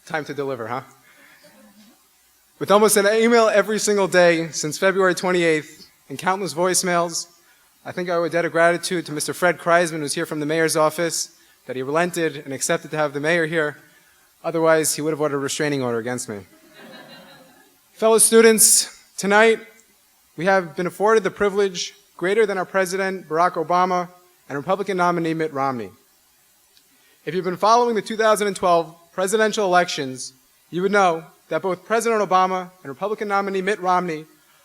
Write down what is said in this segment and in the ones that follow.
Time to deliver, huh? With almost an email every single day since February 28th and countless voicemails, I think I owe a debt of gratitude to Mr. Fred Kreisman, who's here from the mayor's office, that he relented and accepted to have the mayor here. Otherwise, he would have ordered a restraining order against me. Fellow students, tonight we have been afforded the privilege greater than our President, Barack Obama, and Republican nominee, Mitt Romney. If you've been following the 2012 presidential elections, you would know that both President Obama and Republican nominee Mitt Romney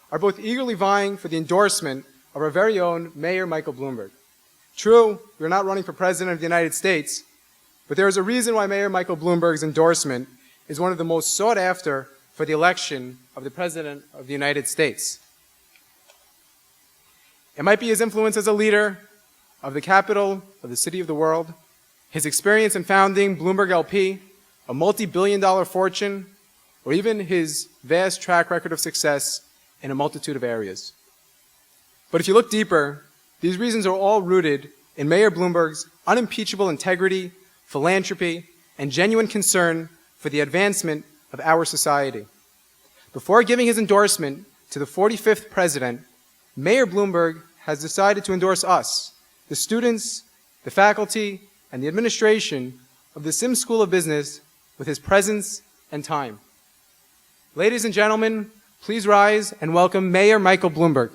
are both eagerly vying for the endorsement of our very own Mayor Michael Bloomberg. True, we're not running for President of the United States, but there is a reason why Mayor Michael Bloomberg's endorsement is one of the most sought after for the election of the President of the United States. It might be his influence as a leader of the capital of the city of the world, his experience in founding Bloomberg LP, a multi-billion-dollar fortune, or even his vast track record of success in a multitude of areas. But if you look deeper, these reasons are all rooted in Mayor Bloomberg's unimpeachable integrity, philanthropy, and genuine concern for the advancement of our society. Before giving his endorsement to the 45th president, Mayor Bloomberg has decided to endorse us, the students, the faculty, and the administration of the Syms School of Business with his presence and time. Ladies and gentlemen, please rise and welcome Mayor Michael Bloomberg.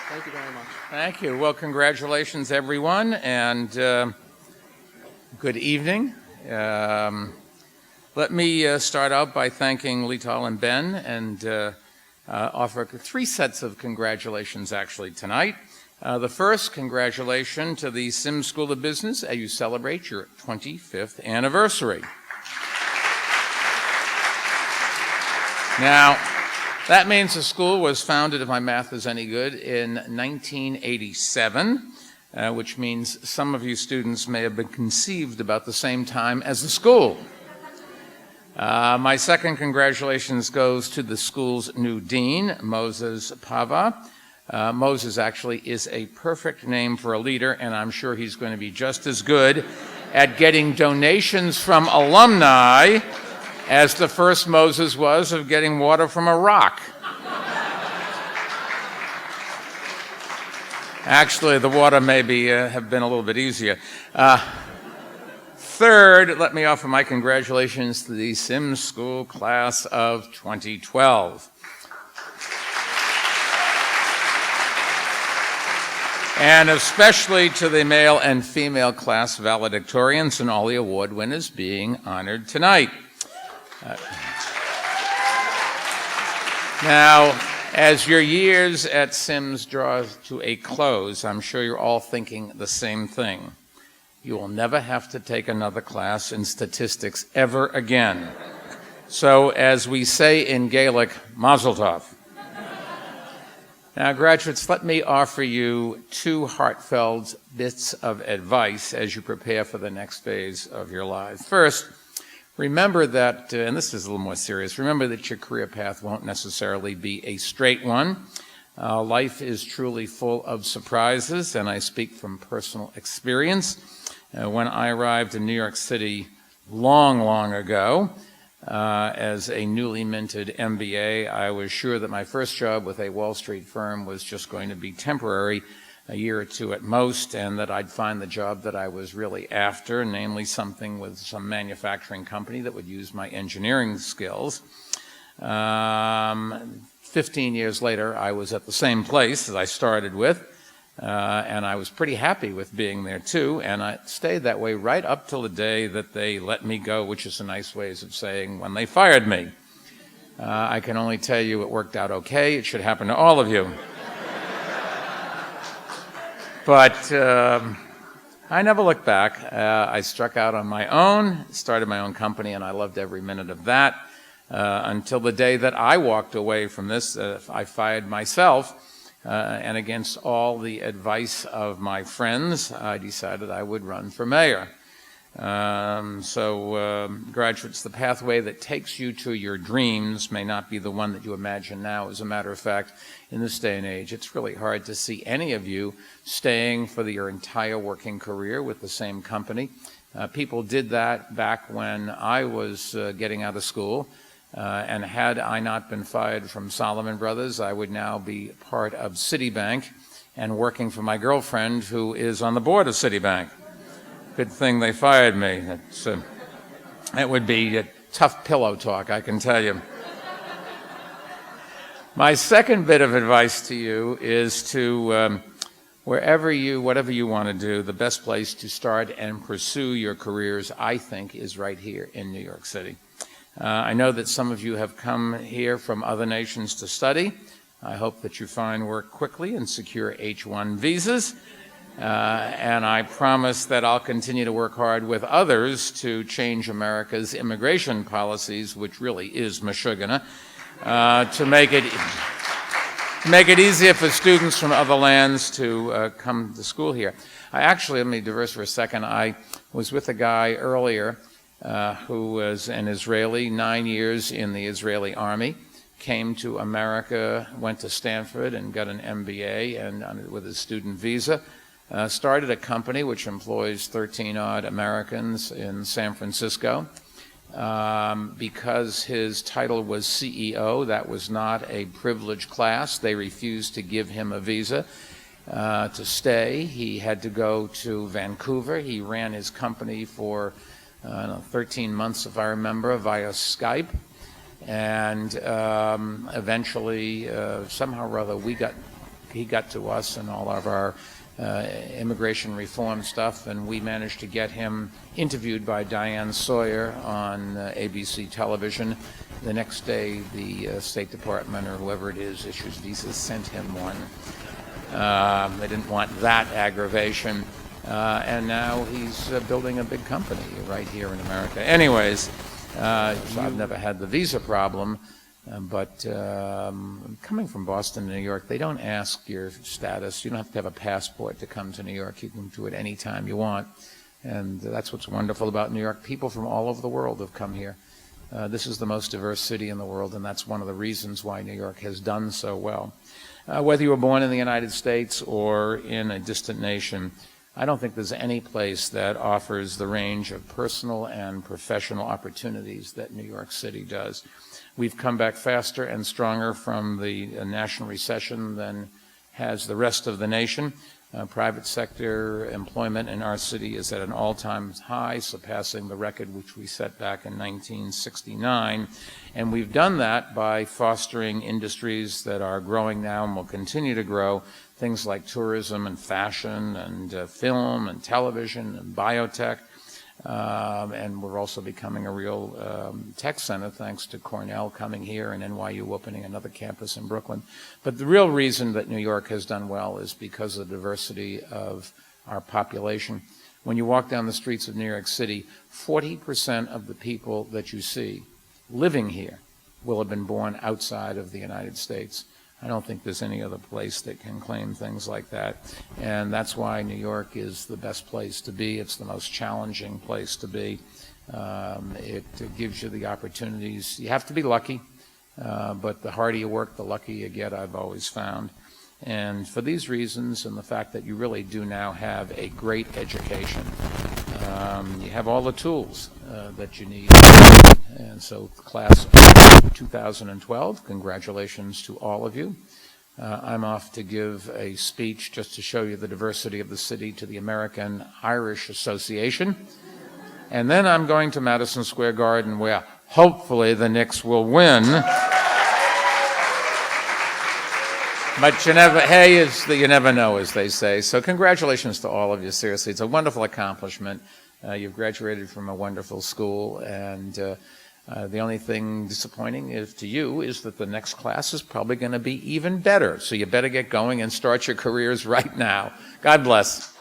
Thank you very much. Thank you. Well, congratulations, everyone, and good evening. Let me start out by thanking Lital and Ben and offer three sets of congratulations, actually, tonight. The first, congratulations to the Syms School of Business as you celebrate your 25th anniversary. Now, that means the school was founded, if my math is any good, in 1987, which means some of you students may have been conceived about the same time as the school. My second congratulations goes to the school's new dean, Moses Pava. Moses actually is a perfect name for a leader, and I'm sure he's going to be just as good at getting donations from alumni as the first Moses was of getting water from a rock. Actually, the water maybe have been a little bit easier. Third, let me offer my congratulations to the Syms School class of 2012. And especially to the male and female class valedictorians and all the award winners being honored tonight. Now, as your years at Syms draw to a close, I'm sure you're all thinking the same thing. You will never have to take another class in statistics ever again. So, as we say in Gaelic, Mazel Tov. Now, graduates, let me offer you two heartfelt bits of advice as you prepare for the next phase of your lives. First, remember that, and this is a little more serious, remember that your career path won't necessarily be a straight one. Life is truly full of surprises, and I speak from personal experience. When I arrived in New York City long, long ago, as a newly minted MBA, I was sure that my first job with a Wall Street firm was just going to be temporary, a year or two at most, and that I'd find the job that I was really after, namely something with some manufacturing company that would use my engineering skills. 15 years later, I was at the same place as I started with, and I was pretty happy with being there too, and I stayed that way right up till the day that they let me go, which is a nice way of saying when they fired me. I can only tell you it worked out okay. It should happen to all of you. But I never looked back. I struck out on my own, started my own company, and I loved every minute of that until the day that I walked away from this. I fired myself and against all the advice of my friends, I decided I would run for mayor. Graduates, the pathway that takes you to your dreams may not be the one that you imagine now. As a matter of fact, in this day and age, it's really hard to see any of you staying for your entire working career with the same company. People did that back when I was getting out of school. And had I not been fired from Salomon Brothers, I would now be part of Citibank and working for my girlfriend, who is on the board of Citibank. Good thing they fired me. It would be a tough pillow talk, I can tell you. My second bit of advice to you is to, whatever you want to do, the best place to start and pursue your careers, I think, is right here in New York City. I know that some of you have come here from other nations to study. I hope that you find work quickly and secure H-1 visas. And I promise that I'll continue to work hard with others to change America's immigration policies, which really is Meshuggah, to make it easier for students from other lands to come to school here. Let me diverse for a second. I was with a guy earlier who was an Israeli, 9 years in the Israeli army, came to America, went to Stanford and got an MBA and with a student visa, started a company which employs 13-odd Americans in San Francisco. Because his title was CEO, that was not a privileged class. They refused to give him a visa to stay. He had to go to Vancouver. He ran his company for 13 months, if I remember, via Skype. And eventually, somehow or other, he got to us and all of our immigration reform stuff, and we managed to get him interviewed by Diane Sawyer on ABC television. The next day, the State Department or whoever it is issues visas, sent him one. They didn't want that aggravation. And now he's building a big company right here in America. Anyways, so I've never had the visa problem, but coming from Boston to New York, they don't ask your status. You don't have to have a passport to come to New York. You can do it any time you want. And that's what's wonderful about New York. People from all over the world have come here. This is the most diverse city in the world, and that's one of the reasons why New York has done so well. Whether you were born in the United States or in a distant nation, I don't think there's any place that offers the range of personal and professional opportunities that New York City does. We've come back faster and stronger from the national recession than has the rest of the nation. Private sector employment in our city is at an all-time high, surpassing the record which we set back in 1969. And we've done that by fostering industries that are growing now and will continue to grow, things like tourism and fashion and film and television and biotech. And we're also becoming a real tech center thanks to Cornell coming here and NYU opening another campus in Brooklyn. But the real reason that New York has done well is because of the diversity of our population. When you walk down the streets of New York City, 40% of the people that you see living here will have been born outside of the United States. I don't think there's any other place that can claim things like that. And that's why New York is the best place to be. It's the most challenging place to be. It gives you the opportunities. You have to be lucky, but the harder you work, the luckier you get, I've always found. And for these reasons and the fact that you really do now have a great education, you have all the tools that you need. And so class 2012, congratulations to all of you. I'm off to give a speech just to show you the diversity of the city to the American Irish Association. And then I'm going to Madison Square Garden where hopefully the Knicks will win. But you never know, as they say. So congratulations to all of you, seriously. It's a wonderful accomplishment. You've graduated from a wonderful school, and the only thing disappointing to you is that the next class is probably going to be even better. So you better get going and start your careers right now. God bless.